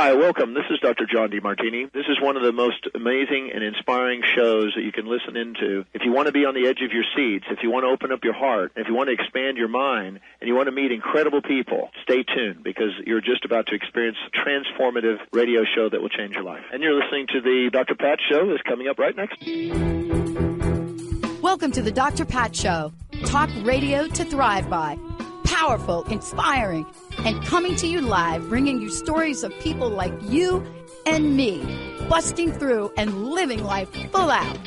Hi, welcome. This is Dr. John DeMartini. This is one of the most amazing and inspiring shows that you can listen into. If you want to be on the edge of your seats, if you want to open up your heart, if you want to expand your mind, and you want to meet incredible people, stay tuned because you're just about to experience a transformative radio show that will change your life. And you're listening to the Dr. Pat Show that's coming up right next. Welcome to the Dr. Pat Show. Talk radio to thrive by. Powerful, inspiring, and coming to you live, bringing you stories of people like you and me, busting through and living life full out.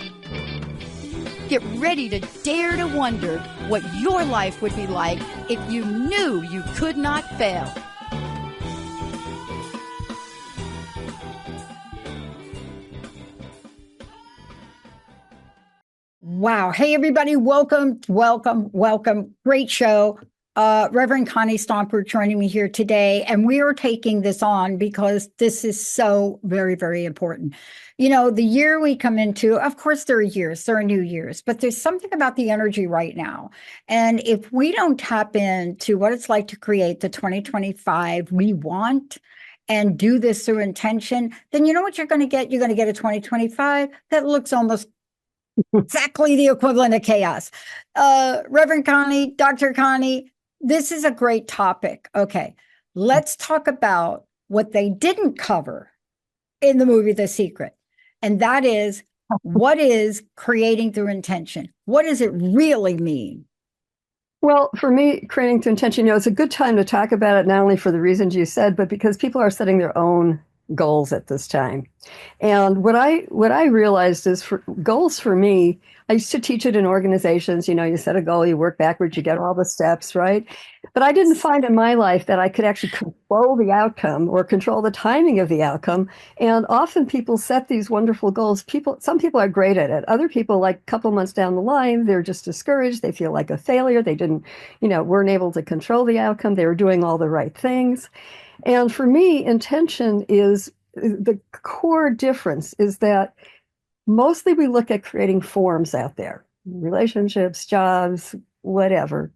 Get ready to dare to wonder what your life would be like if you knew you could not fail. Wow. Hey, everybody. Welcome. Great show. Reverend Connie Stomper joining me here today. And we are taking this on because this is so very, very important. You know, the year we come into, of course, there are new years, but there's something about the energy right now. And if we don't tap into what it's like to create the 2025 we want and do this through intention, then you know what you're going to get? You're going to get a 2025 that looks almost exactly the equivalent of chaos. Reverend Connie, Dr. Connie, this is a great topic. Okay, let's talk about what they didn't cover in the movie The Secret. And that is, what is creating through intention? What does it really mean? Well, for me, creating through intention, it's a good time to talk about it, not only for the reasons you said, but because people are setting their own goals at this time. And what I realized is goals for me, I used to teach it in organizations, you set a goal, you work backwards, you get all the steps, right? But I didn't find in my life that I could actually control the outcome or control the timing of the outcome. And often people set these wonderful goals. Some people are great at it. Other people, like a couple months down the line, they're just discouraged. They feel like a failure. They weren't able to control the outcome. They were doing all the right things. And for me, intention is the core difference is that mostly we look at creating forms out there, relationships, jobs, whatever.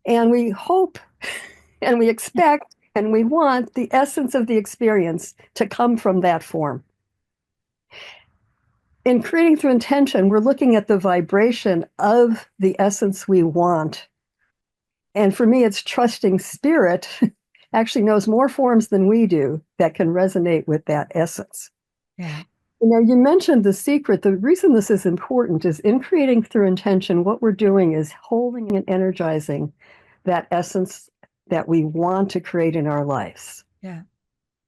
And we hope and we expect and we want the essence of the experience to come from that form. In creating through intention, we're looking at the vibration of the essence we want. And for me, it's trusting spirit actually knows more forms than we do that can resonate with that essence. Yeah. You mentioned The Secret. The reason this is important is in creating through intention, what we're doing is holding and energizing that essence that we want to create in our lives. Yeah.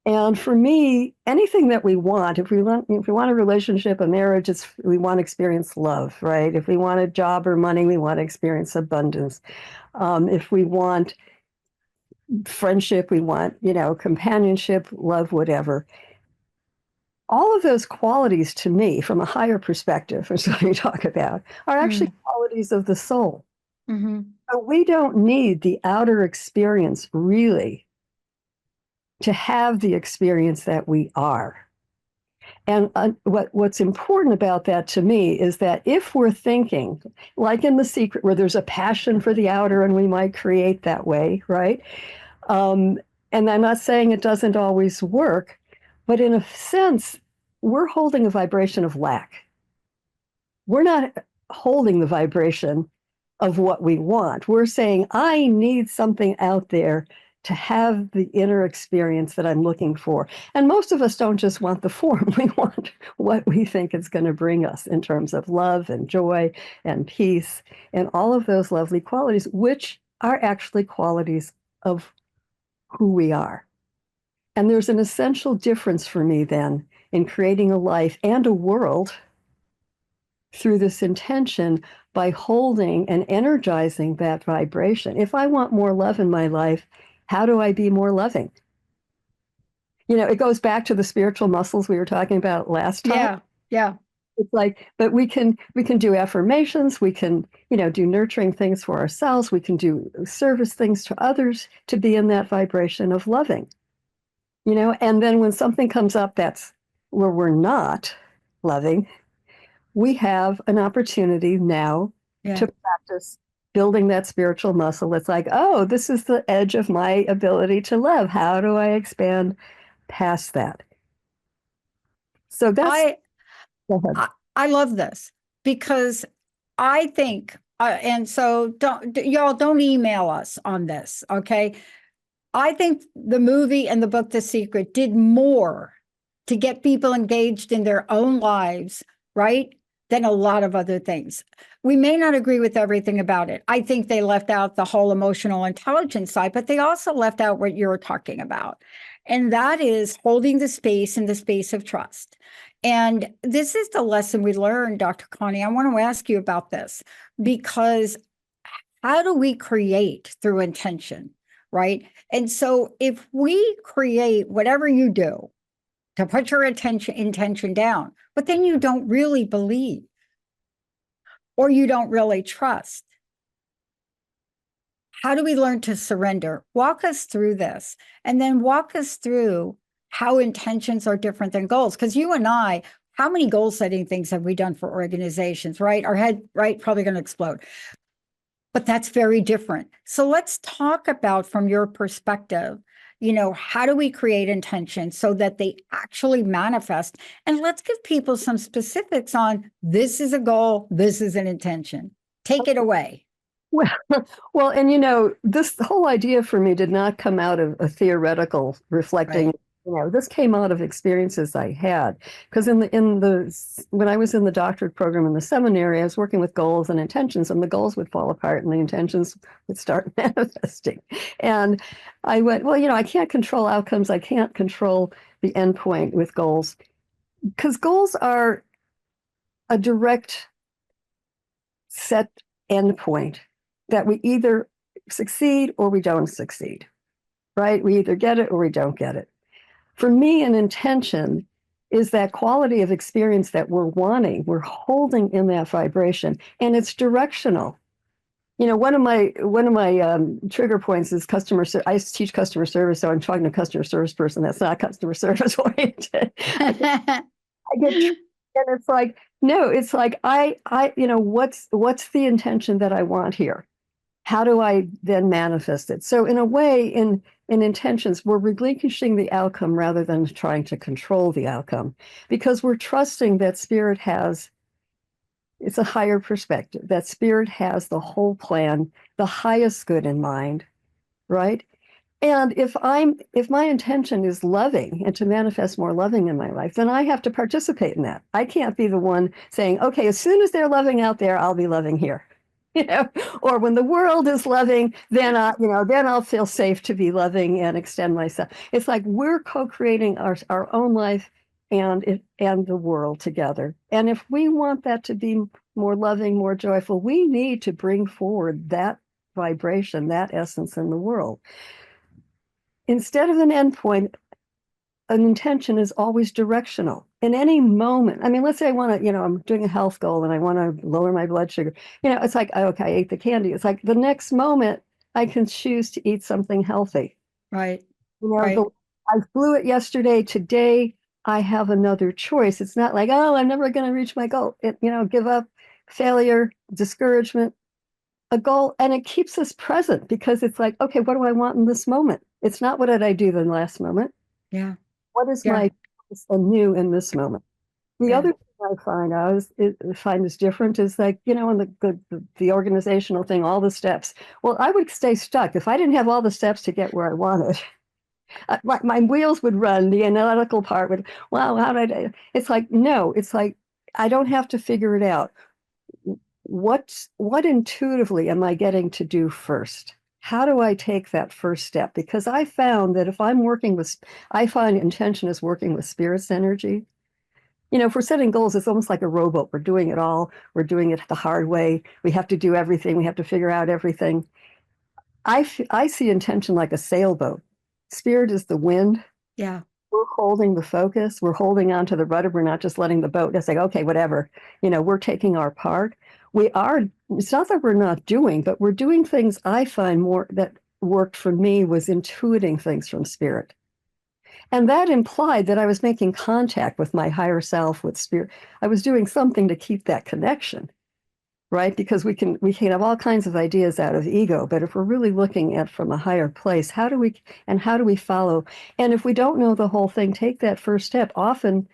And for me, anything that we want, if we want a relationship, a marriage, we want to experience love, right? If we want a job or money, we want to experience abundance. If we want friendship, we want, companionship, love, whatever. All of those qualities to me, from a higher perspective, which is what we talk about, are actually qualities of the soul. Mm-hmm. So we don't need the outer experience really to have the experience that we are. And what's important about that to me is that if we're thinking, like in The Secret, where there's a passion for the outer and we might create that way, right? And I'm not saying it doesn't always work, but in a sense, we're holding a vibration of lack. We're not holding the vibration of what we want. We're saying, I need something out there to have the inner experience that I'm looking for. And most of us don't just want the form. We want what we think it's going to bring us in terms of love and joy and peace and all of those lovely qualities, which are actually qualities of who we are. And there's an essential difference for me then in creating a life and a world through this intention by holding and energizing that vibration. If I want more love in my life, how do I be more loving? It goes back to the spiritual muscles we were talking about last time. Yeah. It's like, but we can do affirmations, we can, do nurturing things for ourselves, we can do service things to others to be in that vibration of loving. And then when something comes up that's where we're not loving, we have an opportunity now to practice building that spiritual muscle. It's like, oh, this is the edge of my ability to love. How do I expand past that. So that's. Go ahead. I love this because I think, and so y'all don't email us on this, okay? I think the movie and the book The Secret did more to get people engaged in their own lives, right? Than a lot of other things. We may not agree with everything about it. I think they left out the whole emotional intelligence side, but they also left out what you're talking about. And that is holding the space in the space of trust. And this is the lesson we learned, Dr. Connie. I want to ask you about this because how do we create through intention, right? And so if we create whatever you do to put your intention down, but then you don't really believe or you don't really trust, how do we learn to surrender? Walk us through this and then walk us through how intentions are different than goals. Because you and I, how many goal setting things have we done for organizations, right? Our head, right, probably going to explode. But that's very different. So let's talk about, from your perspective, how do we create intention so that they actually manifest? And let's give people some specifics on this is a goal, this is an intention. Take it away. Well, and this whole idea for me did not come out of a theoretical reflecting. Right. This came out of experiences I had, because when I was in the doctorate program in the seminary, I was working with goals and intentions, and the goals would fall apart and the intentions would start manifesting. And I went, well, I can't control outcomes. I can't control the endpoint with goals, because goals are a direct set endpoint that we either succeed or we don't succeed, right? We either get it or we don't get it. For me, an intention is that quality of experience that we're wanting, we're holding in that vibration, and it's directional. One of my trigger points is customer service. I teach customer service, so I'm talking to a customer service person that's not customer service oriented. I get, and it's like, no, it's like what's the intention that I want here? How do I then manifest it? So in a way, in intentions, we're relinquishing the outcome rather than trying to control the outcome, because we're trusting that spirit it's a higher perspective, that spirit has the whole plan, the highest good in mind, right? And if my intention is loving and to manifest more loving in my life, then I have to participate in that. I can't be the one saying, okay, as soon as they're loving out there, I'll be loving here. Or when the world is loving, then I'll feel safe to be loving and extend myself. It's like we're co-creating our own life and the world together. And if we want that to be more loving, more joyful, we need to bring forward that vibration, that essence in the world. Instead of an endpoint, an intention is always directional. In any moment, I mean, let's say I want to, I'm doing a health goal and I want to lower my blood sugar. It's like, okay, I ate the candy. It's like the next moment I can choose to eat something healthy. Right. Right. I blew it yesterday. Today, I have another choice. It's not like, oh, I'm never going to reach my goal. Give up, failure, discouragement, a goal. And it keeps us present, because it's like, okay, what do I want in this moment? It's not what did I do the last moment. Yeah. What is my new in this moment? The other thing I find is different is like, in the organizational thing, all the steps. Well, I would stay stuck if I didn't have all the steps to get where I wanted. My wheels would run. The analytical part would, wow, how did I? It's like, no, it's like, I don't have to figure it out. What intuitively am I getting to do first? How do I take that first step? Because I found that if I find intention is working with spirit's energy. If we're setting goals, it's almost like a rowboat. We're doing it all. We're doing it the hard way. We have to do everything. We have to figure out everything. I see intention like a sailboat. Spirit is the wind. Yeah. We're holding the focus. We're holding on to the rudder. We're not just letting the boat just say, okay, whatever. We're taking our part. It's not that we're not doing, but we're doing things. I find more that worked for me was intuiting things from spirit. And that implied that I was making contact with my higher self, with spirit. I was doing something to keep that connection, right? Because we can have all kinds of ideas out of ego, but if we're really looking at from a higher place, how do we follow? And if we don't know the whole thing, take that first step. Often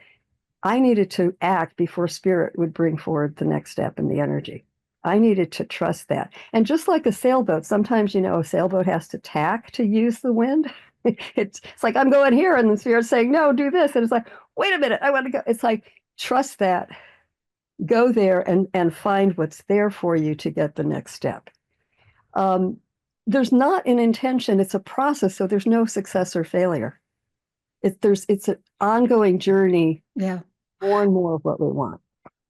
I needed to act before spirit would bring forward the next step in the energy. I needed to trust that. And just like a sailboat, sometimes, a sailboat has to tack to use the wind. It's like, I'm going here, and the spirit's saying, no, do this. And it's like, wait a minute, I want to go. It's like, trust that, go there and find what's there for you to get the next step. There's not an intention, it's a process, so there's no success or failure. It's an ongoing journey. Yeah. More and more of what we want.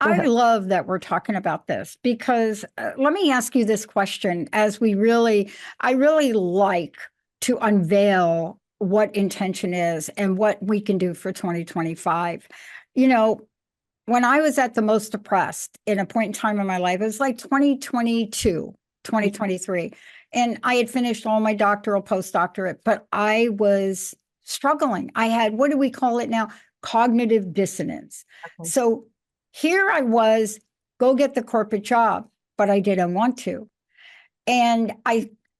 I love that we're talking about this because let me ask you this question as I really like to unveil what intention is and what we can do for 2025. When I was at the most depressed in a point in time in my life, it was like 2022, 2023. And I had finished all my doctoral, postdoctorate, but I was struggling. I had, what do we call it now? Cognitive dissonance. Okay. So here I was, go get the corporate job, but I didn't want to. And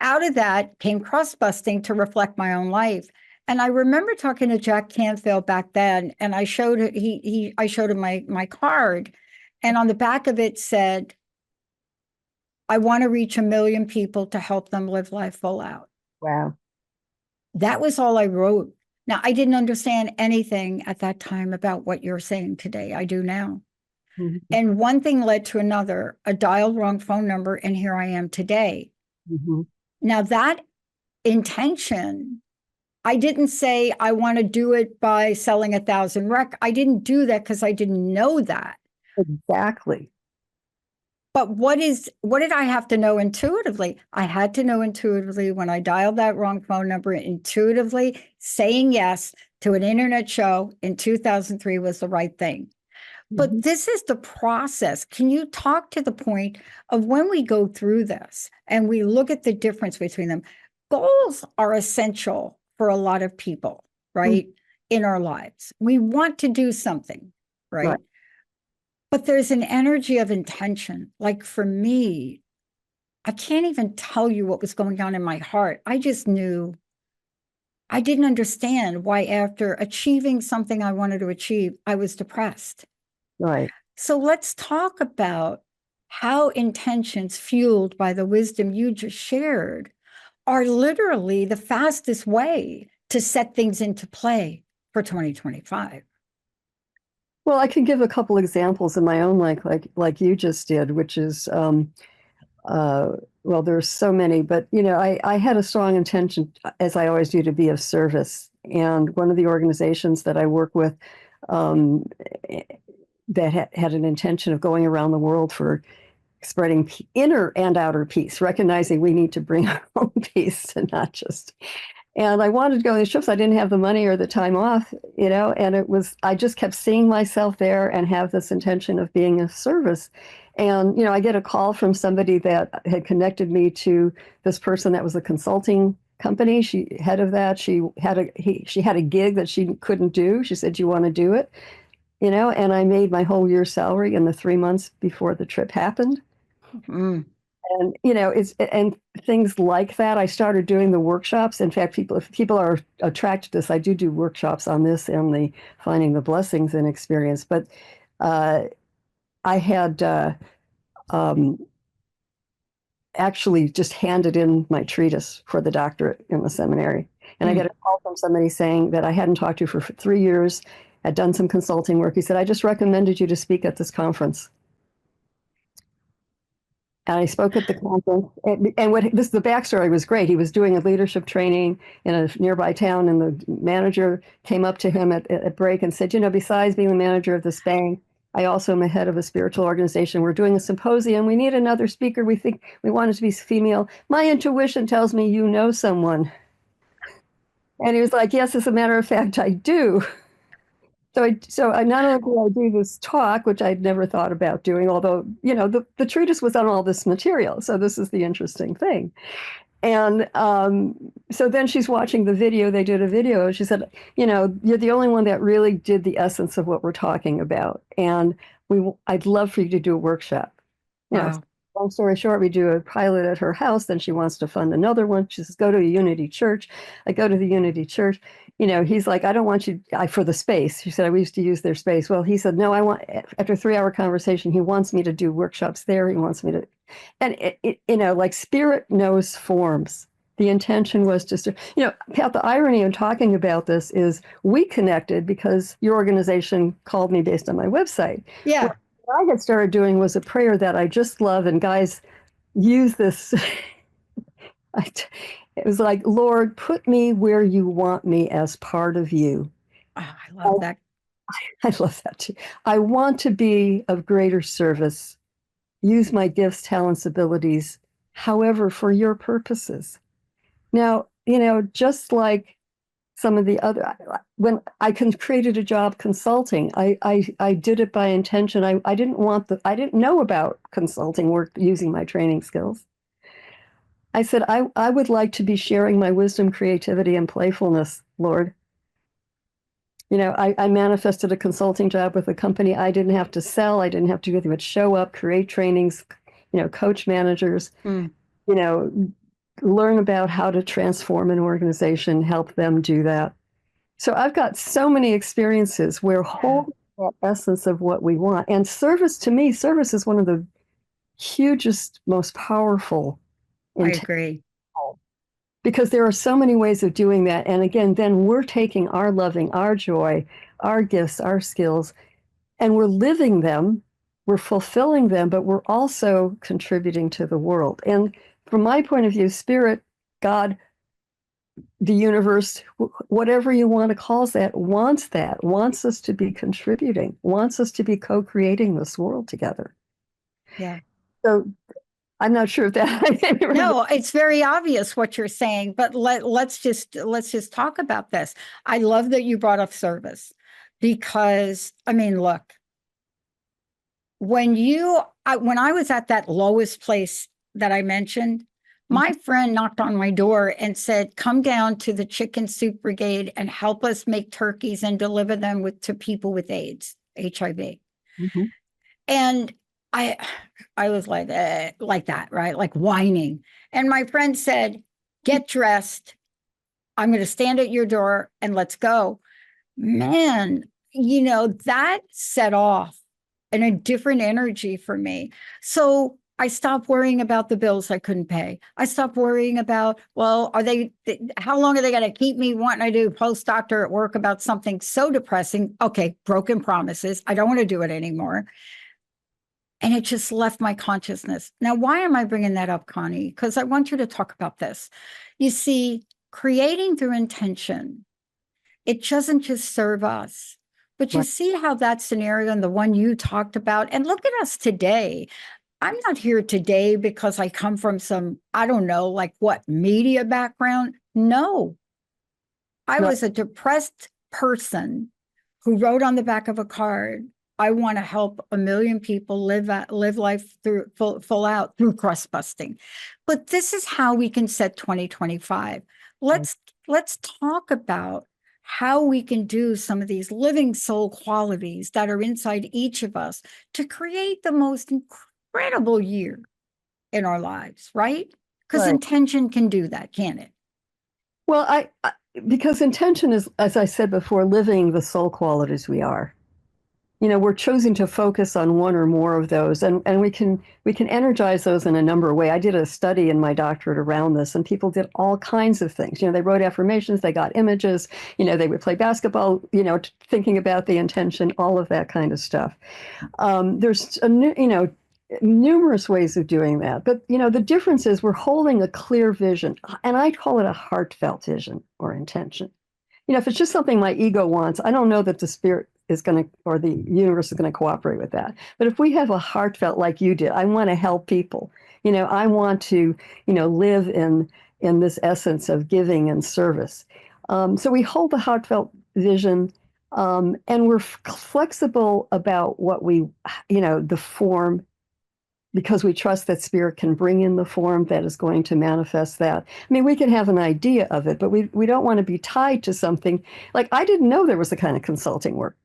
out of that came cross-busting to reflect my own life. And I remember talking to Jack Canfield back then, and I showed him my card, and on the back of it said, I want to reach 1 million people to help them live life full out. Wow. That was all I wrote. Now, I didn't understand anything at that time about what you're saying today. I do now. Mm-hmm. And one thing led to another, a dialed wrong phone number, and here I am today. Mm-hmm. Now, that intention, I didn't say I want to do it by selling 1,000 records. I didn't do that because I didn't know that. Exactly. But what did I have to know intuitively? I had to know intuitively when I dialed that wrong phone number, intuitively saying yes to an internet show in 2003 was the right thing. Mm-hmm. But this is the process. Can you talk to the point of when we go through this and we look at the difference between them? Goals are essential for a lot of people, right? Mm-hmm. In our lives. We want to do something, right? But there's an energy of intention. Like for me, I can't even tell you what was going on in my heart. I just knew I didn't understand why after achieving something I wanted to achieve, I was depressed. Right. So let's talk about how intentions fueled by the wisdom you just shared are literally the fastest way to set things into play for 2025. Well, I can give a couple examples in my own life, like you just did, which is, well, there's so many, but I had a strong intention, as I always do, to be of service. And one of the organizations that I work with, that had an intention of going around the world for spreading inner and outer peace, recognizing we need to bring our own peace and not just. And I wanted to go on these trips. I didn't have the money or the time off, and I just kept seeing myself there and have this intention of being of service. And, I get a call from somebody that had connected me to this person that was a consulting company. Head of that, she had a gig that she couldn't do. She said, "You want to do it?" And I made my whole year's salary in the 3 months before the trip happened. Mm. And and things like that. I started doing the workshops. In fact, if people are attracted to this, I do workshops on this and the finding the blessings in experience. But I had actually just handed in my treatise for the doctorate in the seminary, and I get a call from somebody saying that I hadn't talked to for 3 years, had done some consulting work. He said, "I just recommended you to speak at this conference." And I spoke at the conference, and the backstory was great. He was doing a leadership training in a nearby town, and the manager came up to him at break and said, "Besides being the manager of this bank, I also am a head of a spiritual organization. We're doing a symposium. We need another speaker. We think we want it to be female. My intuition tells me you know someone." And he was like, "Yes, as a matter of fact, I do." So I not only do I do this talk, which I'd never thought about doing, although, the treatise was on all this material. So this is the interesting thing. And so then she's watching the video. They did a video. And she said, "You're the only one that really did the essence of what we're talking about. And I'd love for you to do a workshop." Wow. long story short, we do a pilot at her house. Then she wants to fund another one. She says, go to a Unity church. I go to the Unity church. He's like, I don't want you for the space. She said, we used to use their space. Well, he said, no, after a 3-hour conversation, he wants me to do workshops there. He wants me to, and like spirit knows forms. The intention was to, Pat, the irony of talking about this is we connected because your organization called me based on my website. Yeah. What I had started doing was a prayer that I just love, and guys use this. It was like, Lord, put me where you want me as part of you. Oh, I love that. I love that too. I want to be of greater service, use my gifts, talents, abilities, however, for your purposes. Now, just like some of the other, when I created a job consulting, I did it by intention. I didn't know about consulting work using my training skills. I said, I would like to be sharing my wisdom, creativity, and playfulness, Lord. I manifested a consulting job with a company. I didn't have to sell. I didn't have to do anything but show up, create trainings, coach managers, learn about how to transform an organization, help them do that. So I've got so many experiences where holding that essence of what we want. And service, to me, service is one of the hugest, most powerful. I agree. Because there are so many ways of doing that. And again, then we're taking our loving, our joy, our gifts, our skills, and we're living them, we're fulfilling them, but we're also contributing to the world. And from my point of view, spirit, God, the universe, whatever you want to call that, wants us to be contributing, wants us to be co-creating this world together. Yeah. So I'm not sure if that. No, it's very obvious what you're saying, but let's just talk about this. I love that you brought up service because, look, when I was at that lowest place that I mentioned, my friend knocked on my door and said, come down to the Chicken Soup Brigade and help us make turkeys and deliver them to people with AIDS, HIV. Mm-hmm. And I was like that, right? Like whining. And my friend said, get dressed. I'm going to stand at your door and let's go. Man, that set off a different energy for me. So I stopped worrying about the bills I couldn't pay. I stopped worrying about, well, how long are they going to keep me wanting to do postdoctor at work about something so depressing? Okay, broken promises. I don't want to do it anymore. And it just left my consciousness. Now, why am I bringing that up, Connie? Because I want you to talk about this. You see, creating through intention, it doesn't just serve us, but you see how that scenario and the one you talked about, and look at us today. I'm not here today because I come from some, I don't know, like what, media background? No. I was a depressed person who wrote on the back of a card, I want to help 1 million people live life through full out through crust busting. But this is how we can set 2025. Let's talk about how we can do some of these living soul qualities that are inside each of us to create the most incredible year in our lives, right? Because intention can do that, can it? Well, because intention is, as I said before, living the soul qualities we are. We're choosing to focus on one or more of those, and we can energize those in a number of ways. I did a study in my doctorate around this, and people did all kinds of things. They wrote affirmations, they got images, they would play basketball, thinking about the intention, all of that kind of stuff. There's numerous ways of doing that, but the difference is we're holding a clear vision, and I call it a heartfelt vision or intention. If it's just something my ego wants, I don't know that the spirit is going to, or the universe is going to cooperate with that. But if we have a heartfelt, like you did, I want to help people. I want to, live in this essence of giving and service. So we hold the heartfelt vision, and we're flexible about what the form, because we trust that spirit can bring in the form that is going to manifest that. We can have an idea of it, but we don't want to be tied to something. Like, I didn't know there was the kind of consulting work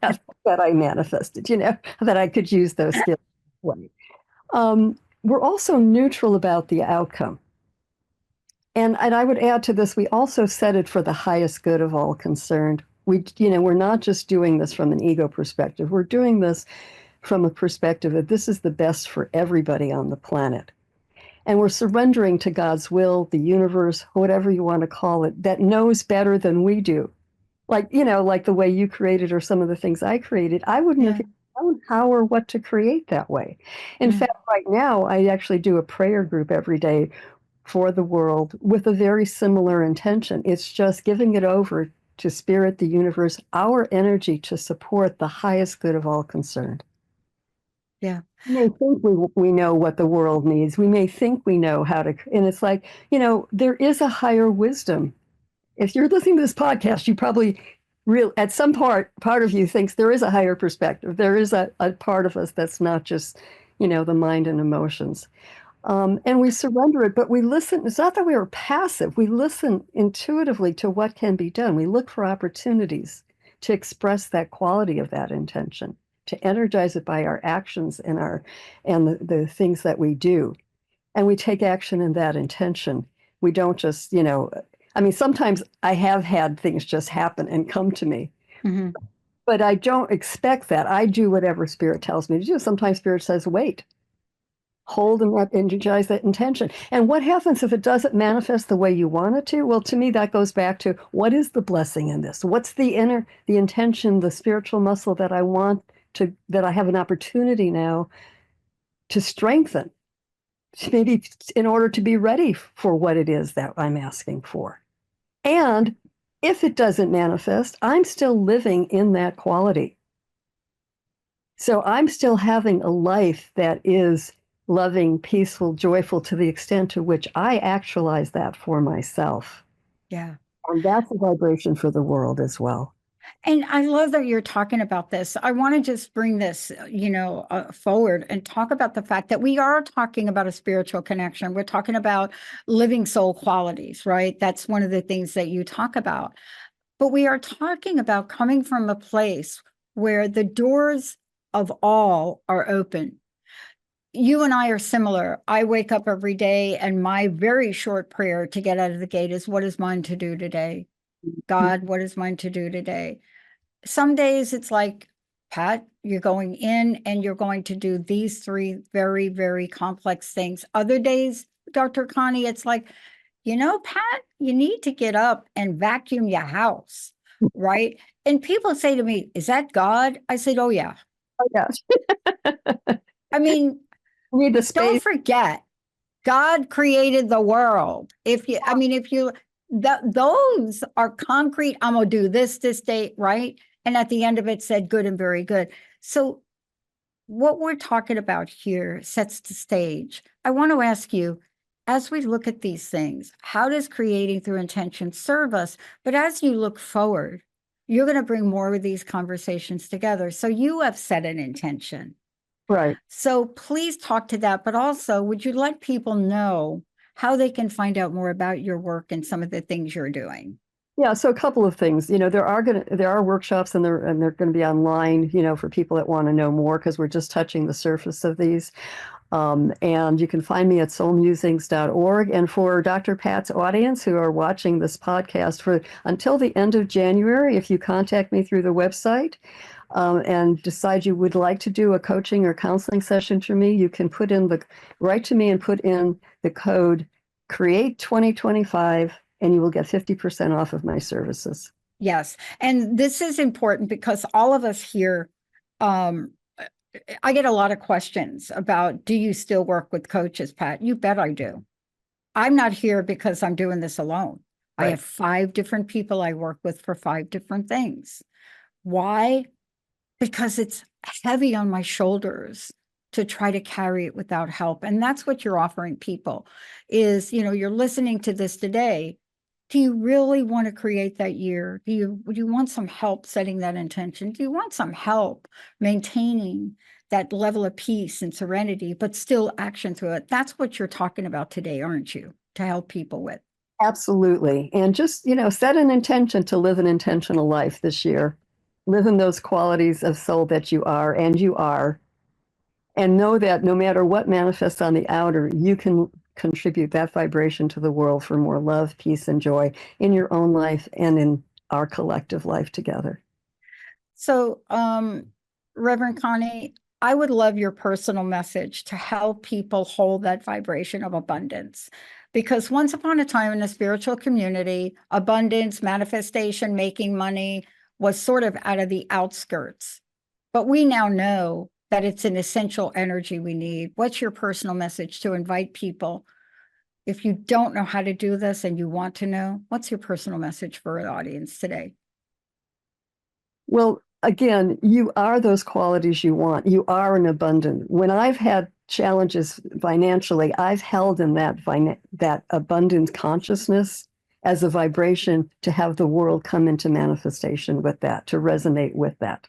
that I manifested, that I could use those skills. we're also neutral about the outcome. And I would add to this, we also set it for the highest good of all concerned. We're not just doing this from an ego perspective. We're doing this from a perspective that this is the best for everybody on the planet. And we're surrendering to God's will, the universe, whatever you want to call it, that knows better than we do. Like the way you created or some of the things I created, I wouldn't have known how or what to create that way. In fact, right now, I actually do a prayer group every day for the world with a very similar intention. It's just giving it over to Spirit, the universe, our energy to support the highest good of all concerned. Yeah. We may think we know what the world needs. We may think we know how to, and it's like, there is a higher wisdom. If you're listening to this podcast, you probably at some part of you thinks there is a higher perspective. There is a part of us that's not just, the mind and emotions. And we surrender it, but we listen. It's not that we are passive. We listen intuitively to what can be done. We look for opportunities to express that quality of that intention, to energize it by our actions and the things that we do. And we take action in that intention. We don't just, sometimes I have had things just happen and come to me. Mm-hmm. But I don't expect that. I do whatever Spirit tells me to do. Sometimes Spirit says, wait. Hold and energize that intention. And what happens if it doesn't manifest the way you want it to? Well, to me, that goes back to what is the blessing in this? What's the intention, the spiritual muscle that that I have an opportunity now to strengthen, maybe in order to be ready for what it is that I'm asking for. And if it doesn't manifest, I'm still living in that quality. So I'm still having a life that is loving, peaceful, joyful to the extent to which I actualize that for myself. Yeah. And that's a vibration for the world as well. And I love that you're talking about this. I want to just bring this, forward and talk about the fact that we are talking about a spiritual connection. We're talking about living soul qualities, right? That's one of the things that you talk about. But we are talking about coming from a place where the doors of all are open. You and I are similar. I wake up every day and my very short prayer to get out of the gate is, what is mine to do today? God, what is mine to do today? Some days it's like, Pat, you're going in and you're going to do these 3 very, very complex things. Other days, Dr. Connie, it's like, Pat, you need to get up and vacuum your house, right? And people say to me, is that God? I said, oh, yeah. Oh, yes. I mean, need the space. Don't forget, God created the world. Those are concrete. I'm going to do this day, right? And at the end of it said good and very good. So what we're talking about here sets the stage. I want to ask you, as we look at these things, how does creating through intention serve us? But as you look forward, you're going to bring more of these conversations together. So you have set an intention. Right. So please talk to that. But also, would you let people know how they can find out more about your work and some of the things you're doing? Yeah, so a couple of things. There are workshops and they're going to be online, for people that want to know more, because we're just touching the surface of these. And you can find me at soulmusings.org. And for Dr. Pat's audience who are watching this podcast until the end of January, if you contact me through the website and decide you would like to do a coaching or counseling session for me, you can write to me and put in the code CREATE 2025, and you will get 50% off of my services. Yes. And this is important because all of us here, I get a lot of questions about, do you still work with coaches, Pat? You bet I do. I'm not here because I'm doing this alone. Right. I have 5 different people I work with for 5 different things. Why? Because it's heavy on my shoulders to try to carry it without help. And that's what you're offering people is, you're listening to this today. Do you really want to create that year? Do you want some help setting that intention? Do you want some help maintaining that level of peace and serenity, but still action through it? That's what you're talking about today, aren't you? To help people with. Absolutely. And just, set an intention to live an intentional life this year. Live in those qualities of soul that you are, and you are. And know that no matter what manifests on the outer, you can contribute that vibration to the world for more love, peace, and joy in your own life and in our collective life together. So, Reverend Connie, I would love your personal message to help people hold that vibration of abundance. Because once upon a time in the spiritual community, abundance, manifestation, making money was sort of out of the outskirts. But we now know that it's an essential energy we need. What's your personal message to invite people? If you don't know how to do this and you want to know, what's your personal message for the audience today? Well, again, you are those qualities you want. You are an abundant. When I've had challenges financially, I've held in that abundant consciousness as a vibration to have the world come into manifestation with that, to resonate with that.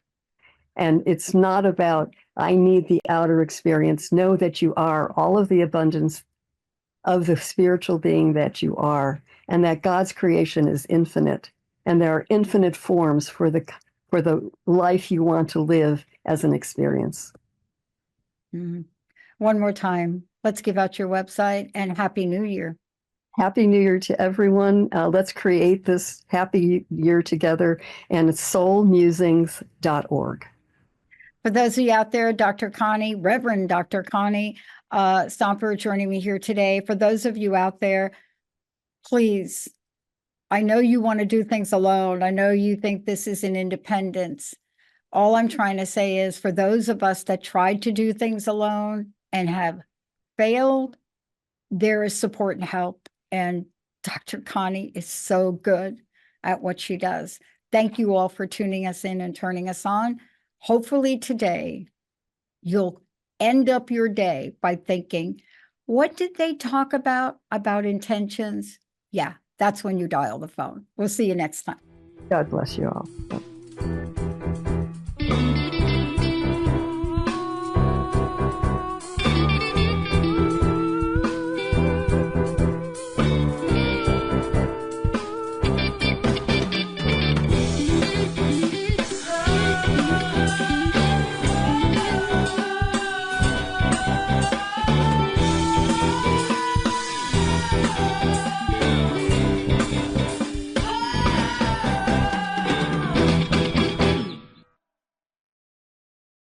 And it's not about, I need the outer experience. Know that you are all of the abundance of the spiritual being that you are, and that God's creation is infinite. And there are infinite forms for the life you want to live as an experience. Mm-hmm. One more time, let's give out your website and Happy New Year. Happy New Year to everyone. Let's create this happy year together, and it's soulmusings.org. For those of you out there, Dr. Connie, Reverend Dr. Connie Stomper joining me here today. For those of you out there, please, I know you want to do things alone. I know you think this is an independence. All I'm trying to say is for those of us that tried to do things alone and have failed, there is support and help. And Dr. Connie is so good at what she does. Thank you all for tuning us in and turning us on. Hopefully today, you'll end up your day by thinking, what did they talk about intentions? Yeah, that's when you dial the phone. We'll see you next time. God bless you all.